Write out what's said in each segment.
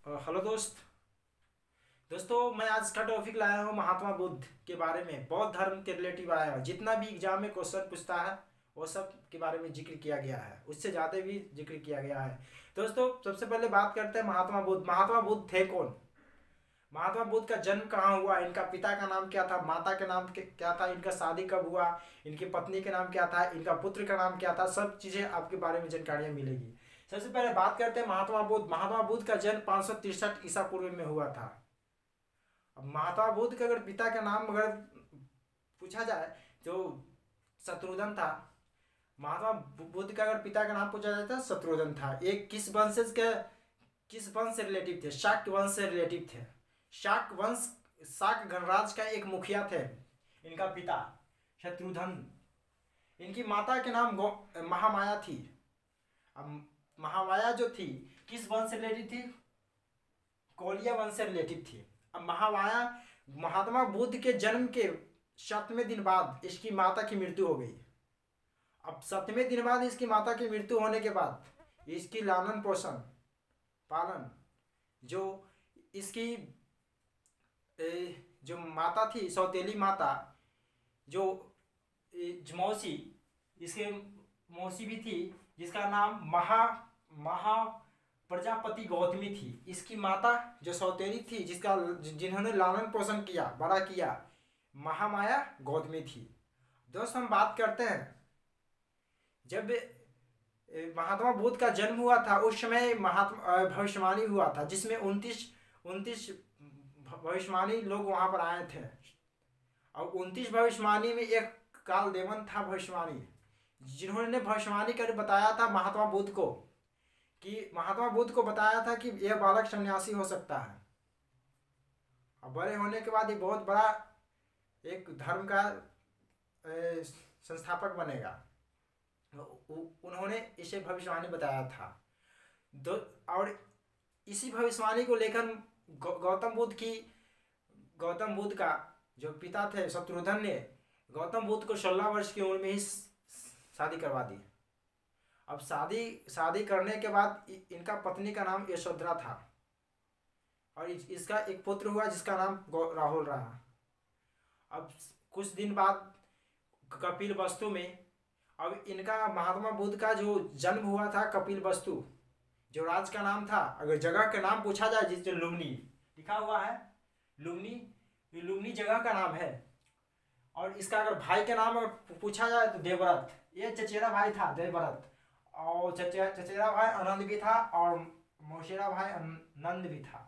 Hello दोस्तों मैं आज का टॉपिक लाया हूँ महात्मा बुद्ध के बारे में। बौद्ध धर्म के रिलेटिव आया है। जितना भी एग्जाम में क्वेश्चन पूछता है वो सब के बारे में जिक्र किया गया है, उससे ज़्यादा भी जिक्र किया गया है। दोस्तों सबसे पहले बात करते हैं महात्मा बुद्ध। महात्मा बुद्ध थे कौन? महात्मा बुद्ध का जन्म कहाँ हुआ, इनका पिता का नाम क्या था, माता का नाम क्या था, इनका शादी कब हुआ, इनकी पत्नी का नाम क्या था, इनका पुत्र का नाम क्या था, सब चीज़ें आपके बारे में जानकारियाँ मिलेगी। सबसे पहले बात करते हैं महात्मा बुद्ध। महात्मा बुद्ध का जन्म 563 ईसा पूर्व में हुआ था। अब महात्मा बुद्ध का अगर पिता का नाम अगर पूछा जाए तो शत्रुघ्न था। महात्मा बुद्ध का अगर पिता का नाम पूछा जाए तो शत्रुघ्न था। एक किस वंश से रिलेटिव थे? शाक्य वंश से रिलेटिव थे। शाक वंश, शाक गणराज का एक मुखिया थे इनका पिता शत्रुघ्न। इनकी माता के नाम महामाया थी। अब महामाया जो थी किस वंश से रिलेटिव थी? कोलिया वंश से रिलेटिव थी। अब महामाया, महात्मा बुद्ध के जन्म के 7वें दिन बाद इसकी माता की मृत्यु हो गई। अब 7वें दिन बाद इसकी माता की मृत्यु होने के बाद इसकी लालन पोषण पालन जो इसकी जो माता थी, सौतेली माता, जो मौसी, इसके मौसी भी थी जिसका नाम महा प्रजापति गौतमी थी। इसकी माता जो सौतेली थी जिन्होंने लालन पोषण किया, बड़ा किया, महामाया गौतमी थी। दोस्त हम बात करते हैं जब महात्मा बुद्ध का जन्म हुआ था उस समय भविष्यवाणी हुआ था जिसमें 29 भविष्यवाणी लोग वहां पर आए थे। और 29 भविष्यवाणी में एक कालदेवन था भविष्यवाणी, जिन्होंने भविष्यवाणी कर बताया था महात्मा बुद्ध को, कि महात्मा बुद्ध को बताया था कि यह बालक सन्यासी हो सकता है। अब बड़े होने के बाद ये बहुत बड़ा एक धर्म का संस्थापक बनेगा। उन्होंने इसे भविष्यवाणी बताया था। और इसी भविष्यवाणी को लेकर गौतम बुद्ध का जो पिता थे शत्रुघ्न ने गौतम बुद्ध को 16 वर्ष की उम्र में ही शादी करवा दी। अब शादी करने के बाद इनका पत्नी का नाम यशोधरा था और इसका एक पुत्र हुआ जिसका नाम राहुल रहा। अब कुछ दिन बाद कपिल वस्तु में, अब इनका महात्मा बुद्ध का जो जन्म हुआ था कपिल वस्तु, जो राज का नाम था, अगर जगह का नाम पूछा जाए जिस लुम्बिनी लिखा हुआ है, लुम्बिनी जगह का नाम है। और इसका अगर भाई के नाम अगर पूछा जाए तो देवव्रत, ये चचेरा भाई था देवव्रत, और चचेरा भाई आनंद भी था और मौसेरा भाई नंद भी था।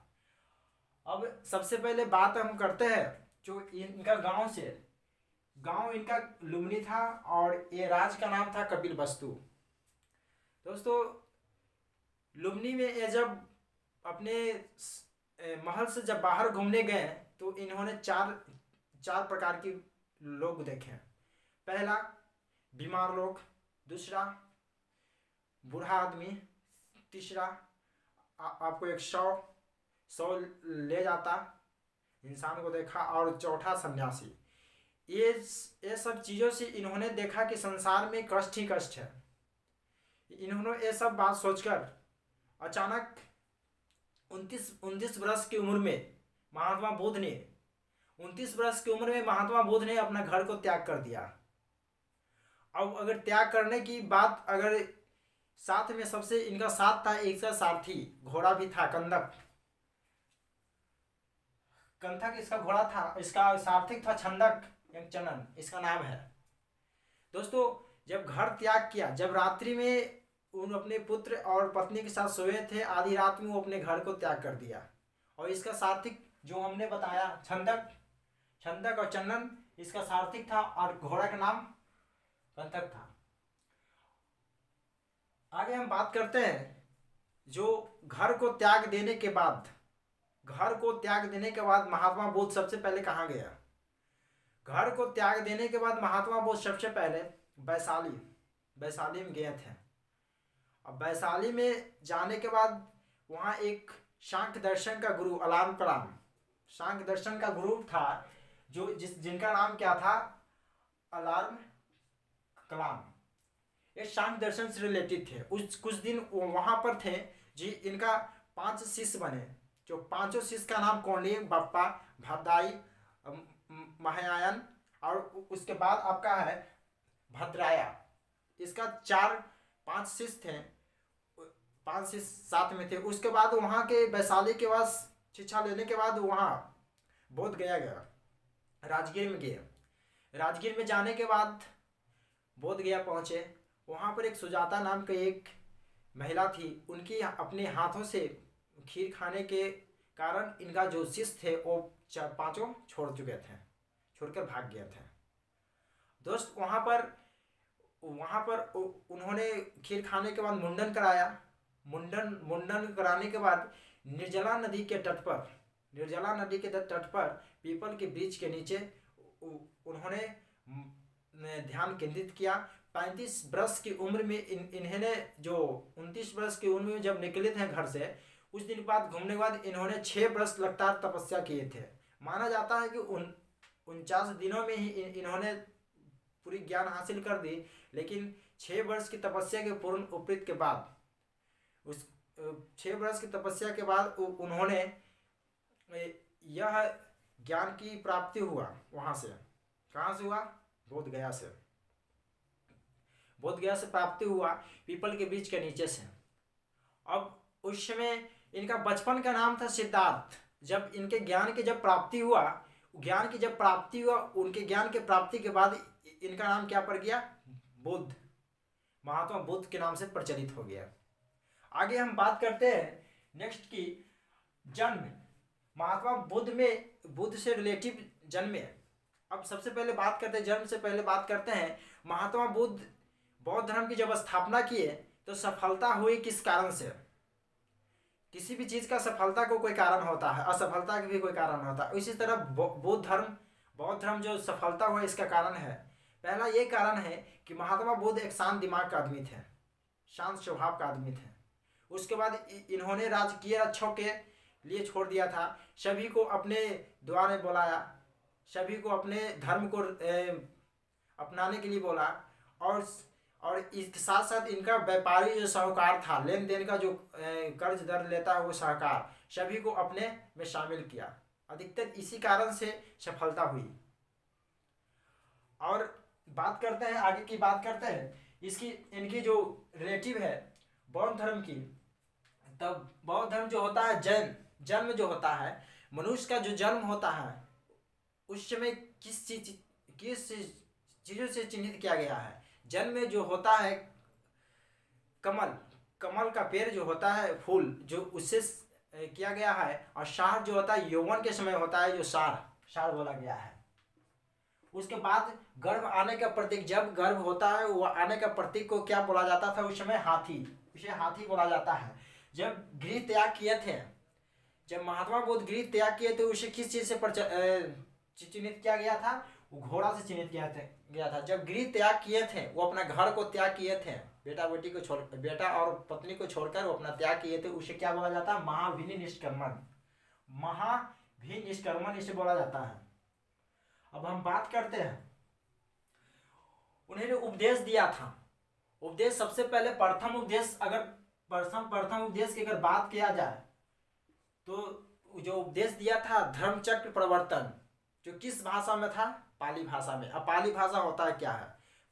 अब सबसे पहले बात हम करते हैं जो इनका गांव इनका लुम्बिनी था और ये राज का नाम था कपिल वस्तु। दोस्तों लुम्बिनी में ये जब अपने महल से जब बाहर घूमने गए तो इन्होंने चार प्रकार के लोग देखे। पहला बीमार लोग, दूसरा बूढ़ा आदमी, तीसरा आपको एक सौ ले जाता इंसान को देखा, और चौथा सन्यासी। ये सब चीज़ों से इन्होंने देखा कि संसार में कष्ट ही कष्ट है। इन्होंने ये सब बात सोचकर अचानक 29 वर्ष की उम्र में महात्मा बुद्ध ने 29 वर्ष की उम्र में महात्मा बुद्ध ने अपना घर को त्याग कर दिया। अब अगर त्याग करने की बात, अगर साथ में सबसे इनका साथ था एक सा सारथी, घोड़ा भी था, कंथक इसका घोड़ा था, इसका सारथिक था छंदक या चनन इसका नाम है। दोस्तों जब घर त्याग किया, जब रात्रि में उन अपने पुत्र और पत्नी के साथ सोए थे, आधी रात में वो अपने घर को त्याग कर दिया। और इसका सारथिक जो हमने बताया छंदक और चंदन इसका सारथिक था और घोड़ा का नाम कंथक था। आगे हम बात करते हैं जो घर को त्याग देने के बाद महात्मा बुद्ध सबसे पहले कहाँ गया? घर को त्याग देने के बाद महात्मा बुद्ध सबसे पहले वैशाली में गए थे। अब वैशाली में जाने के बाद वहाँ एक सांख्य दर्शन का गुरु अलार्म कलाम, सांख्य दर्शन का गुरु था जिनका नाम क्या था? अलार्म कलाम। ये सांख्य दर्शन से रिलेटेड थे। कुछ दिन वहाँ पर थे जी। इनका 5 शिष्य बने। जो पांचों शिष्य का नाम कौंडिन्य, बप्पा, भद्दाई, महायान और उसके बाद आपका है भद्राया। इसका 4-5 शिष्य थे, 5 शिष्य साथ में थे। उसके बाद वहाँ के वैशाली के बाद शिक्षा लेने के बाद वहाँ बोध गया, राजगीर में गए। राजगीर में जाने के बाद बोध गया पहुँचे। वहाँ पर एक सुजाता नाम के एक महिला थी, उनकी अपने हाथों से खीर खाने के कारण इनका जो शिष्य थे वो 4-5 छोड़ चुके थे, छोड़कर भाग गए थे। दोस्त वहाँ पर उन्होंने खीर खाने के बाद मुंडन कराया। मुंडन कराने के बाद निर्जला नदी के तट पर पीपल के वृक्ष के नीचे उन्होंने ध्यान केंद्रित किया। 35 वर्ष की उम्र में इन्होंने जो 29 वर्ष की उम्र में जब निकले थे घर से, कुछ दिन बाद घूमने के बाद इन्होंने 6 वर्ष लगातार तपस्या किए थे। माना जाता है कि 49 दिनों में ही इन्होंने पूरी ज्ञान हासिल कर दी। लेकिन 6 वर्ष की तपस्या के पूर्ण उपरीत के बाद, उस 6 वर्ष की तपस्या के बाद उन्होंने यह ज्ञान की प्राप्ति हुआ। वहाँ से कहाँ से हुआ? बोधगया से प्राप्ति हुआ, पीपल के बीच के नीचे से। अब उस समय इनका बचपन का नाम था सिद्धार्थ। जब इनके ज्ञान की जब प्राप्ति हुआ, उनके ज्ञान के प्राप्ति के बाद इनका नाम क्या पड़ गया? बुद्ध, महात्मा बुद्ध के नाम से प्रचलित हो गया। आगे हम बात करते हैं नेक्स्ट की जन्म। महात्मा बुद्ध से रिलेटिव जन्म। अब सबसे पहले बात करते हैं, जन्म से पहले बात करते हैं महात्मा बुद्ध बौद्ध धर्म की जब स्थापना किए तो सफलता हुई किस कारण से? किसी भी चीज का सफलता को कोई कारण होता है, असफलता का भी कोई कारण होता है। इसी तरह बौद्ध धर्म जो सफलता हुआ इसका कारण है, पहला ये कारण है कि महात्मा बुद्ध एक शांत दिमाग का आदमी थे, शांत स्वभाव का आदमी थे। उसके बाद इन्होंने राजकीय रक्षों के लिए छोड़ दिया था, सभी को अपने द्वार में बुलाया, सभी को अपने धर्म को अपनाने के लिए बोला। और इसके साथ साथ इनका व्यापारी जो साहूकार था, लेन देन का जो कर्ज दर लेता है वो साहूकार, सभी को अपने में शामिल किया। अधिकतर इसी कारण से सफलता हुई। और बात करते हैं, आगे की बात करते हैं इनकी जो रिलेटिव है बौद्ध धर्म की। तब बौद्ध धर्म जो होता है, जन्म जो होता है, मनुष्य का जो जन्म होता है उस समय किस चीज़ों से चिन्हित किया गया है? जन्म में जो होता है कमल का पेड़ जो होता है, फूल जो उससे किया गया है। और सार जो होता है यौवन के समय होता है, जो सार बोला गया है। उसके बाद गर्भ आने का प्रतीक, जब गर्भ होता है वो आने का प्रतीक को क्या बोला जाता था उस समय? हाथी, उसे हाथी बोला जाता है। जब गृह त्याग किए थे, जब महात्मा बुद्ध गृह त्याग किए थे, उसे किस चीज से चिन्हित किया गया था? वो घोड़ा से चिन्हित गया था। जब गृह त्याग किए थे, वो अपना घर को त्याग किए थे, बेटा और पत्नी को छोड़कर वो अपना त्याग किए थे, उसे क्या बोला जाता है? महाभिनिष्क्रमण इसे बोला जाता है। अब हम बात करते हैं, उन्होंने उपदेश दिया था। उपदेश सबसे पहले प्रथम उपदेश की अगर बात किया जाए तो जो उपदेश दिया था धर्मचक्र प्रवर्तन, जो किस भाषा में था? पाली भाषा में। अब पाली भाषा होता है क्या है?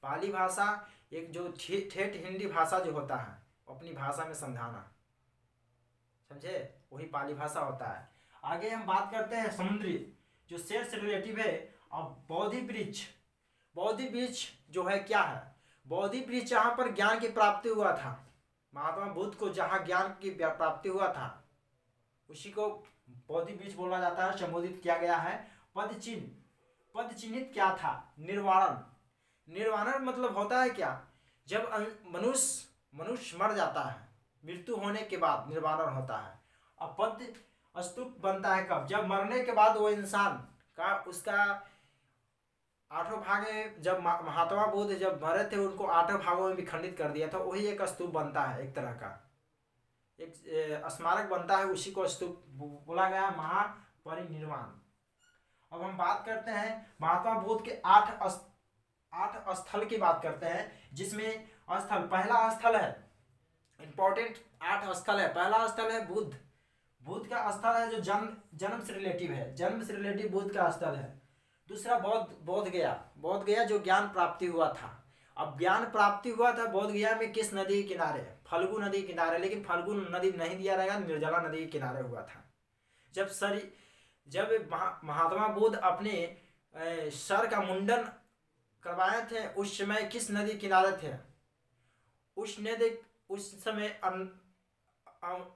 पाली भाषा एक जो ठेठ हिंदी भाषा जो होता है, अपनी भाषा में समझाना, समझे, वही पाली भाषा होता है। आगे हम बात करते हैं समुद्री, जो शेर से रिलेटिव है। अब बोधि वृक्ष जो है क्या है? बोधि वृक्ष जहाँ पर ज्ञान की प्राप्ति हुआ था, महात्मा बुद्ध को जहाँ ज्ञान की प्राप्ति हुआ था उसी को बोधि वृक्ष बोला जाता है, संबोधित किया गया है। पद चिन्हित क्या था? निर्वाण मतलब होता है क्या? जब मनुष्य मर जाता है, मृत्यु होने के बाद निर्वाण होता है। अब पद स्तूप बनता है कब? जब मरने के बाद वो इंसान का उसका 8 भाग में, जब महात्मा बुद्ध जब मरे थे उनको 8 भागों में विखंडित कर दिया था, वही एक स्तूप बनता है, एक तरह का एक स्मारक बनता है, उसी को स्तूप बोला गया, महापरिनिर्वाण। अब हम बात करते हैं महात्मा बुद्ध के 8 स्थल की बात करते हैं, जिसमें पहला स्थल है इंपॉर्टेंट, 8 स्थल है। पहला स्थल है बुद्ध का स्थल है जो जन्म जन्म से रिलेटिव है, जन्म से रिलेटिव बुद्ध का स्थल है। दूसरा बोध गया, बोध गया जो ज्ञान प्राप्ति हुआ था। अब ज्ञान प्राप्ति हुआ था बोध गया में किस नदी के किनारे? फल्गु नदी के किनारे, लेकिन फल्गु नदी नहीं दिया रहेगा, निर्जला नदी के किनारे हुआ था। जब महात्मा बुद्ध अपने सर का मुंडन करवाए थे उस समय किस नदी किनारे थे? उस समय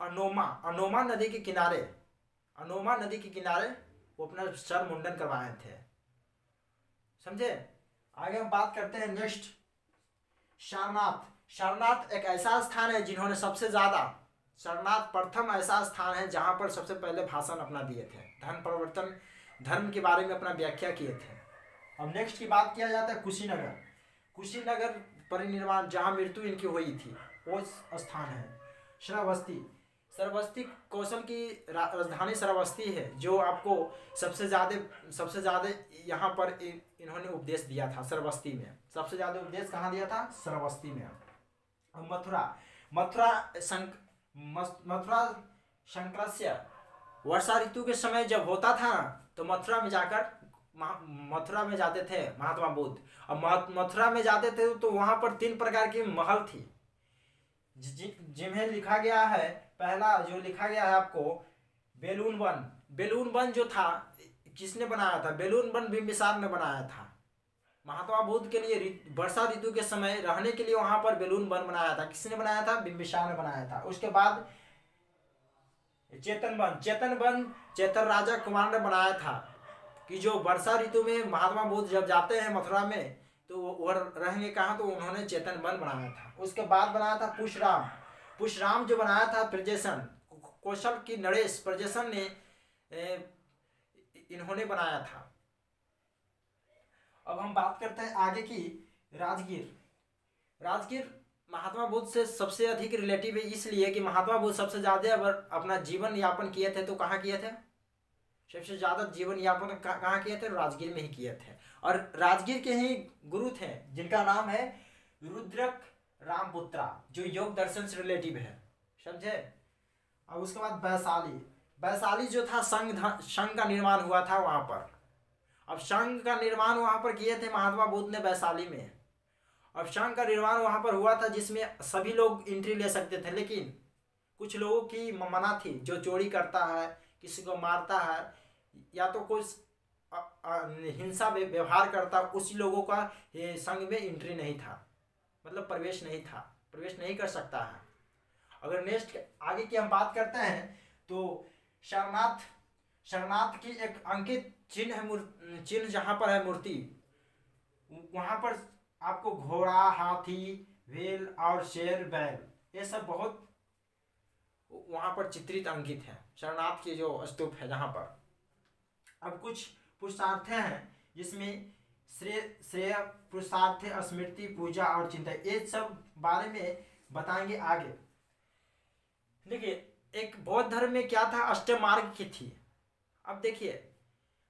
अनोमा नदी के किनारे, अनोमा नदी के किनारे वो अपना सर मुंडन करवाए थे। समझे? आगे हम बात करते हैं नेक्स्ट, सारनाथ। सारनाथ एक ऐसा स्थान है जिन्होंने सबसे ज्यादा, सारनाथ प्रथम ऐसा स्थान है जहां पर सबसे पहले भाषण अपना दिए थे, धर्म परिवर्तन, धर्म के बारे में अपना व्याख्या किए थे। अब नेक्स्ट की बात किया जाता है कुशीनगर। कुशीनगर परिनिर्वाण जहां मृत्यु इनकी हुई थी वो स्थान है। श्रावस्ती, श्रावस्ती कौशल की राजधानी श्रावस्ती है, जो आपको सबसे ज़्यादा यहाँ पर इन्होंने उपदेश दिया था। श्रावस्ती में सबसे ज़्यादा उपदेश कहाँ दिया था? श्रावस्ती में। मथुरा शंकरस्य वर्षा ऋतु के समय जब होता था तो मथुरा में जाते थे महात्मा बुद्ध। अब मथुरा में जाते थे तो वहाँ पर 3 प्रकार की महल थी जिन्हें लिखा गया है। पहला जो लिखा गया है आपको बेलून वन। बेलून वन जो था किसने बनाया था? बेलून वन बिंबिसार ने बनाया था। महात्मा बुद्ध के लिए वर्षा ऋतु के समय रहने के लिए वहां पर बेलून वन बनाया था। किसने बनाया था? बिंबिसार ने बनाया था। उसके बाद चेतन वन चेतन राजा कुमार ने बनाया था कि जो वर्षा ऋतु में महात्मा बुद्ध जब जाते हैं मथुरा में तो वो रहेंगे कहाँ? तो उन्होंने चेतन वन बनाया था। उसके बाद बनाया था पुष्पराम जो बनाया था प्रजेशन, कौशल की नरेश प्रजेशन ने इन्होंने बनाया था। अब हम बात करते हैं आगे की राजगीर महात्मा बुद्ध से सबसे अधिक रिलेटिव है, इसलिए कि महात्मा बुद्ध सबसे ज्यादा अगर अपना जीवन यापन किए थे तो कहाँ किए थे? सबसे ज्यादा जीवन यापन कहाँ किए थे? राजगीर में ही किए थे। और राजगीर के ही गुरु थे जिनका नाम है रुद्रक रामपुत्रा, जो योग दर्शन से रिलेटिव है। समझे? अब उसके बाद वैशाली जो था संघ का निर्माण हुआ था वहां पर। अब संघ का निर्माण वहां पर किए थे महात्मा बुद्ध ने वैशाली में। अब संघ का निर्माण वहां पर हुआ था जिसमें सभी लोग एंट्री ले सकते थे, लेकिन कुछ लोगों की मना थी। जो चोरी करता है, किसी को मारता है या तो कुछ हिंसा व्यवहार करता, उसी लोगों का संघ में एंट्री नहीं था, मतलब प्रवेश नहीं कर सकता है। अगर नेक्स्ट आगे की हम बात करते हैं तो शरणार्थ की एक अंकित चिन्ह जहां पर है मूर्ति, वहां पर आपको घोड़ा, हाथी, व्हेल और शेर, बैल, ये सब बहुत वहां पर चित्रित अंकित है। शरणार्थ की जो स्तूप है जहां पर। अब कुछ पुरुषार्थ हैं जिसमें श्रेय पुरुषार्थ, स्मृति, पूजा और चिंता, ये सब बारे में बताएंगे आगे। देखिए एक बौद्ध धर्म में क्या था? अष्टमार्ग की थी। अब देखिए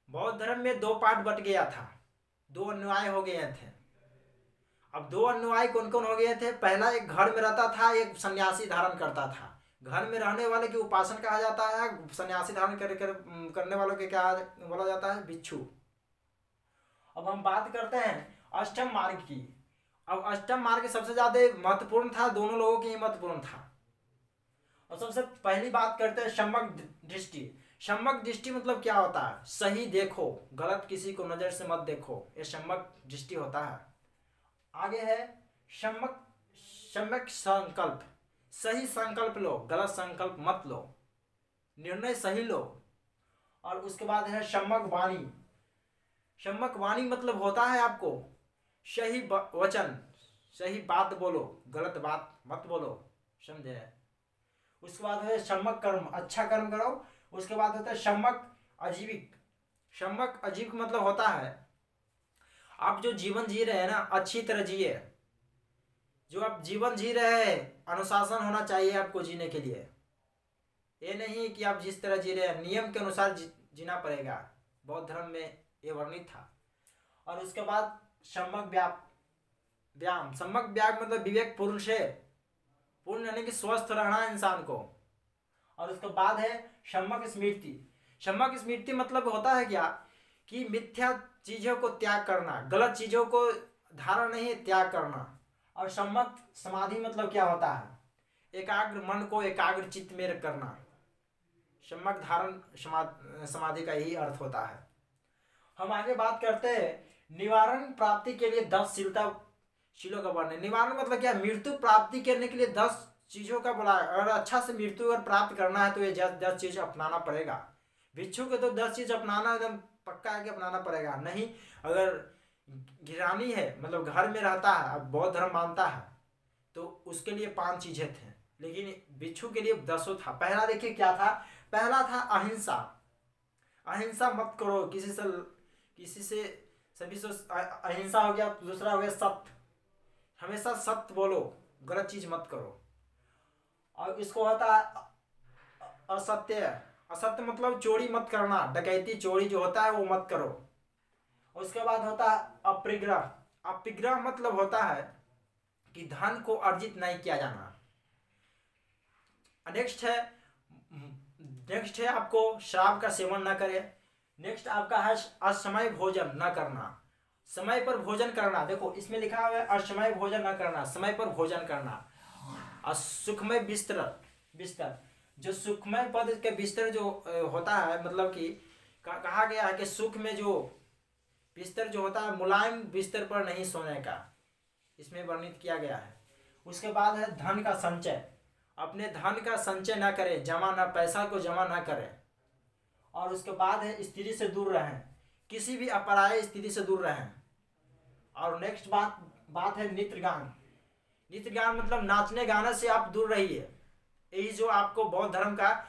बौद्ध धर्म में 2 पार्ट बट गया था, 2 अनुयायी हो गए थे। अब 2 अनुयायी कौन कौन हो गए थे? पहला एक घर में रहता था, एक सन्यासी धारण करता था। घर में रहने वाले की उपासन कहा जाता है, सन्यासी धारण करने वालों के क्या बोला जाता है? भिक्षु। अब हम बात करते हैं अष्टम मार्ग की। अब अष्टम मार्ग सबसे ज्यादा महत्वपूर्ण था, दोनों लोगों की ही महत्वपूर्ण था। और सबसे पहली बात करते हैं सम्यक दृष्टि। सम्यक दृष्टि मतलब क्या होता है? सही देखो, गलत किसी को नजर से मत देखो, ये सम्यक दृष्टि होता है। आगे है सम्यक संकल्प, सही संकल्प लो, गलत संकल्प मत लो, निर्णय सही लो। और उसके बाद है सम्यक वाणी। सम्यक वाणी मतलब होता है आपको सही वचन, सही बात बोलो, गलत बात मत बोलो। समझे? उसके बाद है सम्यक कर्म, अच्छा कर्म करो। उसके बाद होता है सम्यक आजीविक। सम्यक आजीविक मतलब होता है आप जो जीवन जी रहे हैं ना, अच्छी तरह जिए। जो आप जीवन जी रहे हैं, अनुशासन होना चाहिए आपको जीने के लिए। ये नहीं कि आप जिस तरह जी रहे हैं, नियम के अनुसार जीना पड़ेगा। बौद्ध धर्म में ये वर्णित था। और उसके बाद सम्यक व्यायाम। सम्यक व्यायाम मतलब विवेक पूर्ण से, पूर्ण यानी कि स्वस्थ रहना इंसान को। और उसके बाद है सम्यक स्मृति। सम्यक स्मृति मतलब होता है क्या कि मिथ्या चीजों को त्याग करना, गलत चीजों को धारण नहीं त्याग करना। और सम्यक समाधि मतलब क्या होता है, एकाग्र मन को एकाग्र चित्त में करना। सम्यक धारण समाधि का यही अर्थ होता है। हम आगे बात करते हैं निवारण प्राप्ति के लिए 10 शीलों का वर्णन। निवारण मतलब क्या, मृत्यु प्राप्ति करने के लिए 10 चीजों का बोला है। अगर अच्छा से मृत्यु अगर प्राप्त करना है तो ये 10 चीज अपनाना पड़ेगा। भिक्षु के तो 10 चीज अपनाना एकदम पक्का है कि अपनाना पड़ेगा। नहीं अगर गिरानी है मतलब घर में रहता है, अब बौद्ध धर्म मानता है तो उसके लिए 5 चीजें थे, लेकिन भिक्षु के लिए 10 था। पहला देखिए क्या था, पहला था अहिंसा। अहिंसा मत करो किसी से सभी से अहिंसा हो गया। दूसरा हो गया सत्य, हमेशा सत्य बोलो, गलत चीज मत करो। और इसको होता है असत्य। असत्य मतलब चोरी मत करना, डकैती चोरी जो होता है वो मत करो। उसके बाद होता है अपिग्रह। अपिग्रह मतलब होता है कि धन को अर्जित नहीं किया जाना। नेक्स्ट है आपको शराब का सेवन न करे। नेक्स्ट आपका है असमय भोजन न करना, समय पर भोजन करना। देखो इसमें लिखा हुआ है असमय भोजन न करना, समय पर भोजन करना। और सुखमय बिस्तर जो सुखमय पद के बिस्तर जो होता है, मतलब कि कहा गया है कि सुख में जो बिस्तर जो होता है मुलायम बिस्तर पर नहीं सोने का, इसमें वर्णित किया गया है। उसके बाद है धन का संचय। अपने धन का संचय ना करें, पैसा को जमा ना करें। और उसके बाद है स्त्री से दूर रहें, किसी भी अपराय स्त्री से दूर रहें। और नेक्स्ट बात है नृत्य गान। नृत्य गान मतलब नाचने गाने से आप दूर रहिए। यही जो आपको बौद्ध धर्म का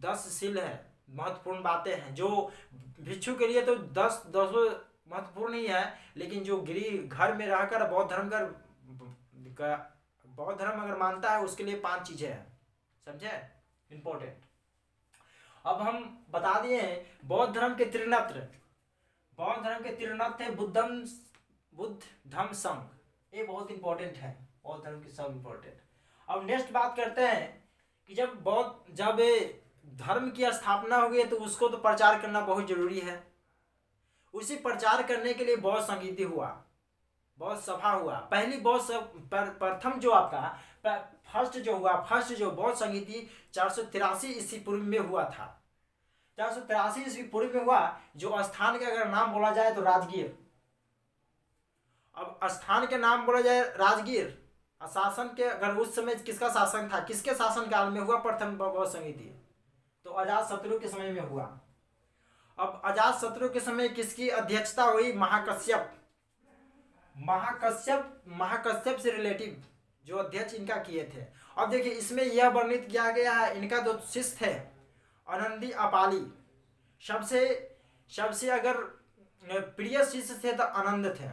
10 शील है, महत्वपूर्ण बातें हैं। जो भिक्षु के लिए तो 10 महत्वपूर्ण ही है, लेकिन जो गृह घर में रहकर बौद्ध धर्म अगर मानता है उसके लिए 5 चीजें हैं, समझे, इंपॉर्टेंट। अब हम बता दिए हैं बौद्ध धर्म के त्रिनेत्र। बौद्ध धर्म के त्रिनेत्र है बुद्ध धम्म संघ, ये बहुत इंपॉर्टेंट है, बौद्ध धर्म की सब इंपॉर्टेंट। अब नेक्स्ट बात करते हैं कि जब धर्म की स्थापना हो गई तो उसको तो प्रचार करना बहुत जरूरी है। उसी प्रचार करने के लिए बौद्ध संगीति हुआ, बौद्ध सभा हुआ। पहली प्रथम जो आपका फर्स्ट जो बौद्ध संगीति 483 ईस्वी पूर्व में हुआ था। 483 ईस्वी पूर्व में हुआ। जो स्थान का अगर नाम बोला जाए तो राजगीर। अब स्थान के नाम बोला जाए राजगीर। शासन के अगर उस समय किसका शासन था, किसके शासन काल में हुआ प्रथम बौद्ध संगीति, तो अजातशत्रु के समय में हुआ। अब अजातशत्रु के समय किसकी अध्यक्षता हुई, महाकश्यप से रिलेटिव जो अध्यक्ष इनका किए थे। अब देखिए इसमें यह वर्णित किया गया है, इनका जो शिष्य थे आनंदी अपाली, सबसे अगर प्रिय शिष्य थे तो आनंद थे,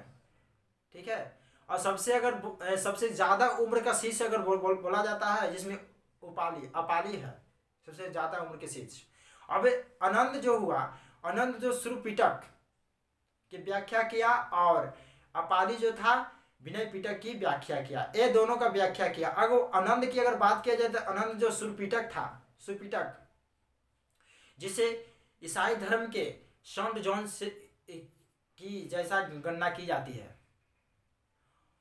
ठीक है। और सबसे ज्यादा उम्र का शिष्य अगर बोला जाता है जिसमें अपाली है, सबसे ज्यादा उम्र के शिष्य। अब आनंद जो श्रुपिटक की व्याख्या किया और अपाली जो था विनय पिटक की व्याख्या किया, ये दोनों का व्याख्या किया। अगर आनंद की अगर बात किया जाए तो आनंद जो श्रुपिटक जिसे ईसाई धर्म के सेंट जॉन की जैसा गणना की जाती है।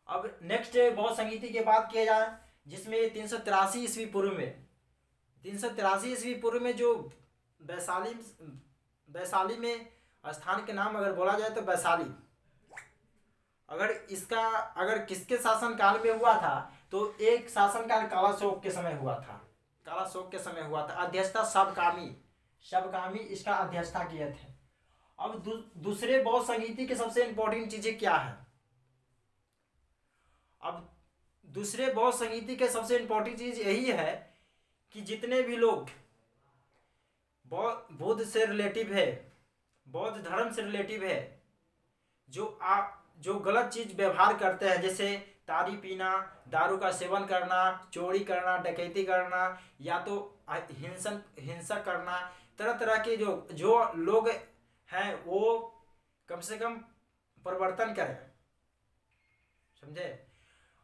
अब नेक्स्ट बौद्ध संगीति की बात किया जाए जिसमें 383 ईस्वी पूर्व में जो वैशाली में स्थान के नाम अगर बोला जाए तो वैशाली। अगर किसके शासन काल में हुआ था तो एक शासन काल कालाशोक के समय हुआ था। अध्यक्षता सबकामी इसका अध्यक्षता किए थे। अब दूसरे बौद्ध संगीति के सबसे इंपॉर्टेंट चीजें क्या है। अब दूसरे बौद्ध संगीति के सबसे इंपॉर्टेंट चीज यही है कि जितने भी लोग बुद्ध से रिलेटिव है, बौद्ध धर्म से रिलेटिव है, जो गलत चीज व्यवहार करते हैं, जैसे ताड़ी पीना, दारू का सेवन करना, चोरी करना, डकैती करना, या तो हिंसा करना, तरह तरह के जो लोग हैं वो कम से कम परिवर्तन करें, समझे।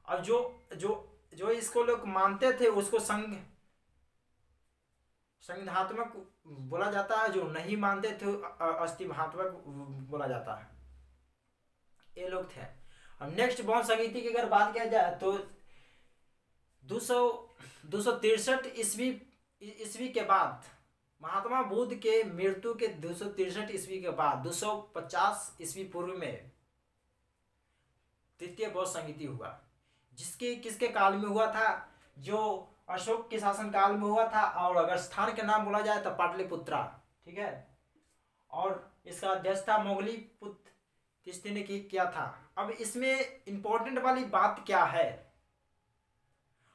अब जो इसको लोग मानते थे उसको संविधानात्मक बोला जाता है, जो नहीं मानते थे अस्तित्वात्मक बोला जाता है। ये लोग थे। अब नेक्स्ट बौद्ध संगीति की अगर बात किया जाए तो 263 ईस्वी के बाद, महात्मा बुद्ध के मृत्यु के 263 ईस्वी के बाद 250 ईस्वी पूर्व में तृतीय बौद्ध संगीति हुआ, जिसके किसके काल में हुआ था? जो अशोक के शासन काल में हुआ था। और अगर स्थान के नाम बोला जाए तो पाटलिपुत्रा, ठीक है। और इसका अध्यक्ष था मोगली पुत्र तिस्ती ने किया था। अब इसमें इंपॉर्टेंट वाली बात क्या है?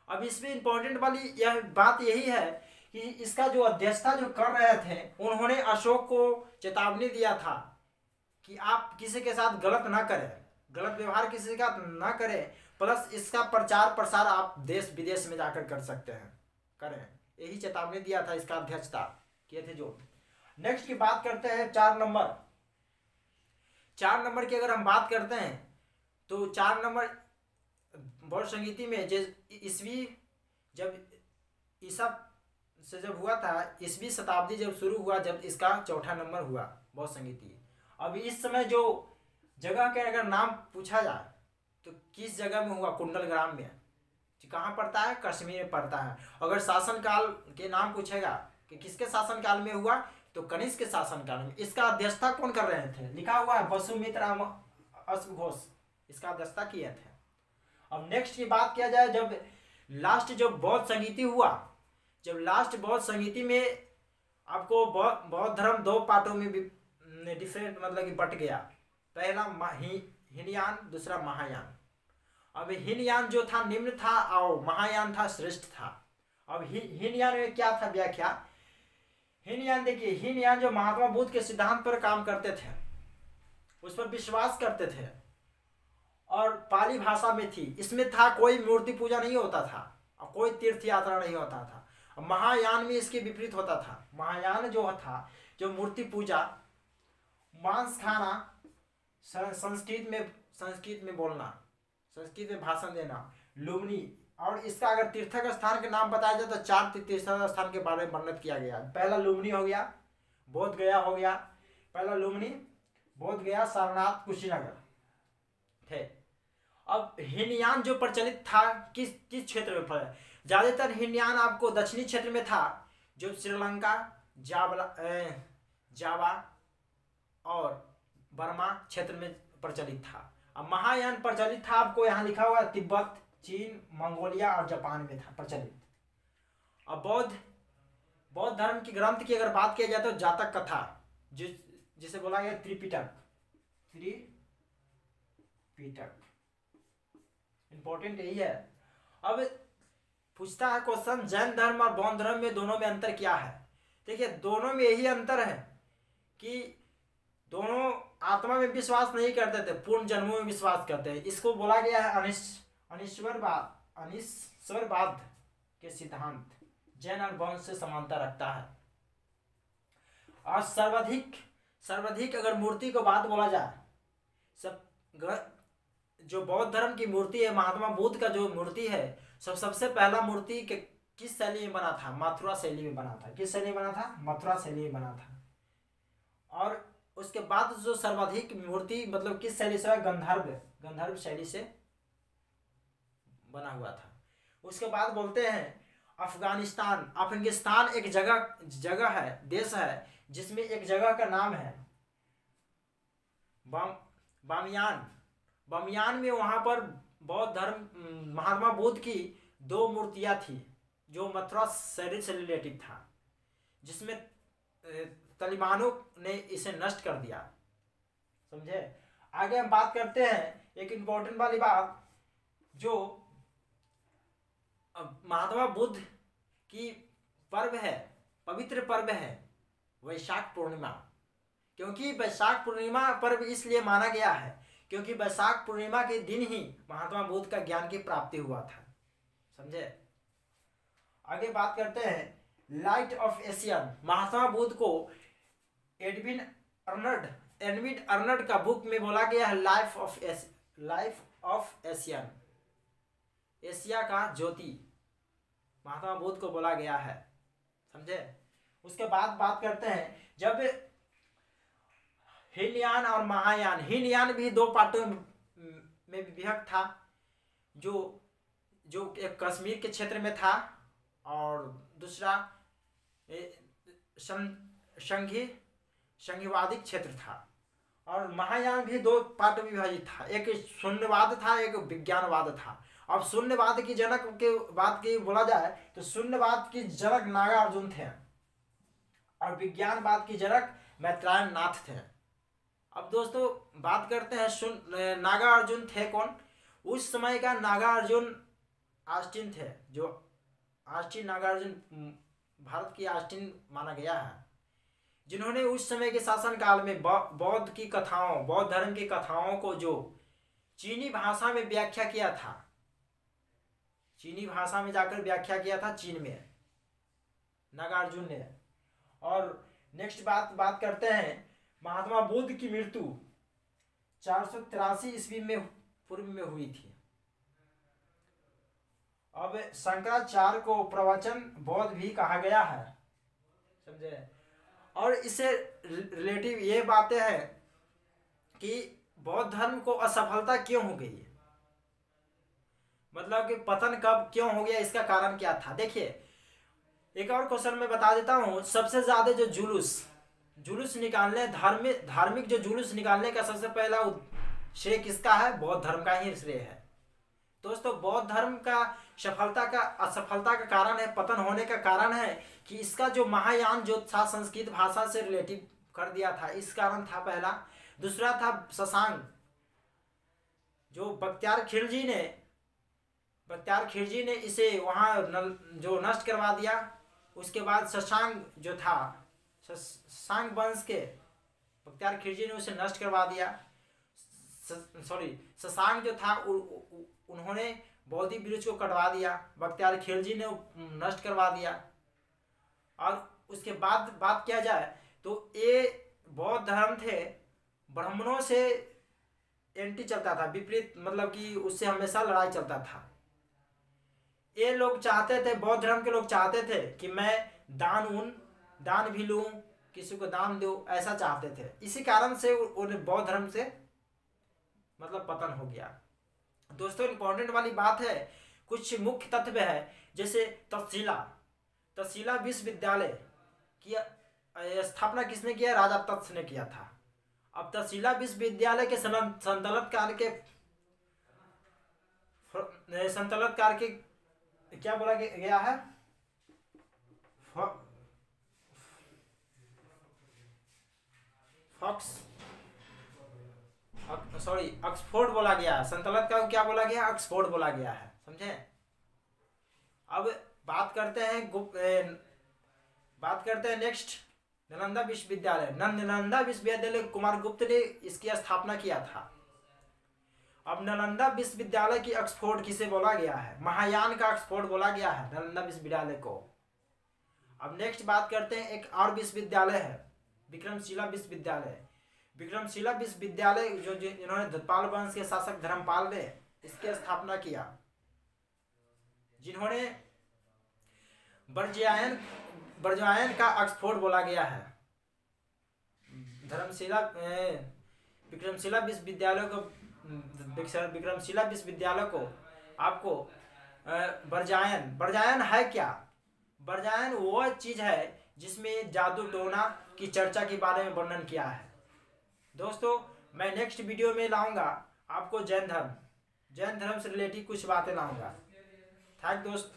अब इसमें इंपॉर्टेंट वाली यह बात यही है कि इसका जो अध्यक्षता जो कर रहे थे, उन्होंने अशोक को चेतावनी दिया था कि आप किसी के साथ गलत ना करें, गलत व्यवहार किसी का ना करें, प्लस इसका प्रचार प्रसार आप देश विदेश में जाकर कर सकते हैं, करें। यही चेतावनी दिया था, इसका अध्यक्षता किए थे जो। नेक्स्ट की बात करते हैं 4 नंबर। 4 नंबर की अगर हम बात करते हैं तो 4 नंबर बौद्ध संगीति में ईस्वी जब ईसा से जब हुआ था, ईस्वी शताब्दी जब शुरू हुआ, जब इसका चौथा नंबर हुआ बौद्ध संगीति। अब इस समय जो जगह के अगर नाम पूछा जाए तो किस जगह में हुआ? कुंडलग्राम में। कहाँ पड़ता है? कश्मीर में पड़ता है। अगर शासनकाल के नाम पूछेगा कि किसके शासनकाल में हुआ, तो कनिष्क के शासनकाल में। इसका अध्यक्षता कौन कर रहे थे? लिखा हुआ है वसुमित्रा अश्वघोष इसका अध्यक्षता किए थे। अब नेक्स्ट की बात किया जाए, जब लास्ट जो बौद्ध संगीति हुआ, जब लास्ट बौद्ध संगीति में आपको बौद्ध धर्म 2 पार्टों में डिफरेंट मतलब कि बट गया। पहला हीनयान, दूसरा महायान। अब हीनयान जो था निम्न था और महायान था श्रेष्ठ था। अब हीनयान में क्या था व्याख्या? हीनयान देखिए, हीनयान जो महात्मा बुद्ध के सिद्धांत पर काम करते थे, उस पर विश्वास करते थे और पाली भाषा में थी। इसमें था कोई मूर्ति पूजा नहीं होता था और कोई तीर्थ यात्रा नहीं होता था। महायान में इसके विपरीत होता था। महायान जो था, जो मूर्ति पूजा, मांस खाना, संस्कृत में बोलना, संस्कृत में भाषण देना, लुम्बिनी। और इसका अगर तीर्थक स्थान के नाम बताया जाए तो 4 तीर्थक स्थान के बारे में वर्णन किया गया। पहला लुम्बिनी हो गया, बोध गया हो गया। पहला लुम्बिनी, बोध गया, सारनाथ, कुशीनगर थे। अब हीनयान जो प्रचलित था किस क्षेत्र में? ज्यादातर हीनयान आपको दक्षिणी क्षेत्र में था, जो श्रीलंका, जावा और बर्मा क्षेत्र में प्रचलित था। अब महायान प्रचलित था, आपको यहाँ लिखा हुआ है, तिब्बत, चीन, मंगोलिया और जापान में था प्रचलित। अब बौद्ध धर्म की ग्रंथ की अगर बात किया जाए तो जातक कथा, जिसे बोला गया त्रिपिटक इंपॉर्टेंट यही है। अब पूछता है क्वेश्चन, जैन धर्म और बौद्ध धर्म में दोनों में अंतर क्या है? देखिए, दोनों में यही अंतर है कि दोनों आत्मा में विश्वास नहीं करते थे, पूर्ण जन्मों में विश्वास करते हैं। इसको बोला गया है अनिश्वरवाद के सिद्धांत जैन और बौद्ध से समानता रखता है। और सर्वाधिक अगर मूर्ति को बात बोला जाए, जो बौद्ध धर्म की मूर्ति है, महात्मा बुद्ध का जो मूर्ति है, सबसे पहला मूर्ति किस शैली में बना था? मथुरा शैली में बना था। किस शैली में बना था? मथुरा शैली में बना था। और उसके बाद जो सर्वाधिक मूर्ति मतलब किस शैली से? गंधर्व शैली से बना हुआ था। उसके बाद बोलते हैं अफगानिस्तान एक जगह है, देश है, जिसमें एक जगह का नाम है बामियान में। वहां पर बौद्ध धर्म महात्मा बुद्ध की 2 मूर्तियां थी, जो मथुरा शैली से रिलेटेड था, जिसमें तालिबानों ने इसे नष्ट कर दिया। समझे? आगे हम बात करते हैं एक इंपॉर्टेंट वाली बात, जो महात्मा बुद्ध की पर्व है, पवित्र पर्व है वैशाख पूर्णिमा। क्योंकि वैशाख पूर्णिमा पर्व इसलिए माना गया है क्योंकि वैशाख पूर्णिमा के दिन ही महात्मा बुद्ध का ज्ञान की प्राप्ति हुआ था। समझे? आगे बात करते हैं light of Asian. Mahatma Buddha को एडविन अर्नल्ड का बुक में बोला गया है लाइफ ऑफ एशियन, एशिया का ज्योति महात्मा बुद्ध को बोला गया है। समझे? उसके बाद बात करते हैं जब हीनयान और महायान, हीनयान भी दो पार्टों में विभक्त था, जो जो एक कश्मीर के क्षेत्र में था और दूसरा संघीवादी क्षेत्र था। और महायान भी दो पार्ट में विभाजित था, एक शून्यवाद था, एक विज्ञानवाद था। अब शून्यवाद की जनक के बात की बोला जाए तो शून्यवाद की जनक नागार्जुन थे और विज्ञानवाद की जनक मैत्रेयी नाथ थे। अब दोस्तों बात करते हैं नागार्जुन थे कौन। उस समय का नागार्जुन ऑस्टिन थे, जो ऑस्टिन नागार्जुन भारत की ऑस्टिन माना गया है, जिन्होंने उस समय के शासन काल में बौद्ध की कथाओं, बौद्ध धर्म की कथाओं को जो चीनी भाषा में व्याख्या किया था, चीनी भाषा में जाकर व्याख्या किया था चीन में नागार्जुन ने। और नेक्स्ट बात करते हैं महात्मा बुद्ध की मृत्यु 483 ईस्वी में पूर्व में हुई थी। अब शंकराचार्य को प्रवचन बौद्ध भी कहा गया है, समझे। और इससे रिलेटिव ये बातें हैं कि बौद्ध धर्म को असफलता क्यों हो गई, मतलब कि पतन कब क्यों हो गया, इसका कारण क्या था। देखिए एक और क्वेश्चन मैं बता देता हूँ। सबसे ज्यादा जो जुलूस निकालने, धार्मिक जो जुलूस निकालने का सबसे पहला श्रेय किसका है, बौद्ध धर्म का ही श्रेय है। दोस्तों बौद्ध धर्म का असफलता का कारण है, पतन होने का कारण है कि इसका जो महायान जो था संस्कृत भाषा से रिलेटिव कर दिया था, इस कारण था पहला। दूसरा था शशांक, जो बख्तियार खिलजी ने इसे वहाँ जो नष्ट करवा दिया। उसके बाद शशांक जो था, शशांक वंश के बख्तियार खिलजी ने उसे नष्ट करवा दिया। शशांक जो था उन्होंने बौद्धि वृक्ष को कटवा दिया, बख्तियार खिलजी ने नष्ट करवा दिया। और उसके बाद बात किया जाए तो ये बौद्ध धर्म थे ब्राह्मणों से एंटी चलता था, विपरीत, मतलब कि उससे हमेशा लड़ाई चलता था। ये लोग चाहते थे, बौद्ध धर्म के लोग चाहते थे कि मैं दान भी लूं, किसी को दान दूं, ऐसा चाहते थे। इसी कारण से उन्हें बौद्ध धर्म से मतलब पतन हो गया। दोस्तों इंपॉर्टेंट वाली बात है, कुछ मुख्य तत्व है, जैसे तक्षशिला विश्वविद्यालय की स्थापना किसने किया, राजा तक्ष ने किया था। अब तक्षशिला विश्वविद्यालय के संतलत काल के क्या बोला गया है, ऑक्सफोर्ड बोला गया है। संतलत का क्या बोला गया, ऑक्सफोर्ड बोला गया है, समझे। अब बात करते हैं नेक्स्ट नालंदा विश्वविद्यालय कुमार गुप्त ने इसकी स्थापना किया था। अब नालंदा विश्वविद्यालय की ऑक्सफोर्ड किसे बोला गया है, महायान का ऑक्सफोर्ड बोला गया है नालंदा विश्वविद्यालय को। अब नेक्स्ट बात करते हैं, एक और विश्वविद्यालय है विक्रमशिला विश्वविद्यालय जो जिन्होंने धुतपाल वंश के शासक धर्मपाल ने इसकी स्थापना किया, जिन्होंने बर्जयान का ऑक्सफोर्ड बोला गया है। विक्रमशिला विश्वविद्यालय को आपको बर्जयान है क्या, बर्जयान वो चीज है जिसमें जादू टोना की चर्चा के बारे में वर्णन किया है। दोस्तों मैं नेक्स्ट वीडियो में लाऊंगा आपको जैन धर्म से रिलेटेड कुछ बातें लाऊंगा। थैंक दोस्त।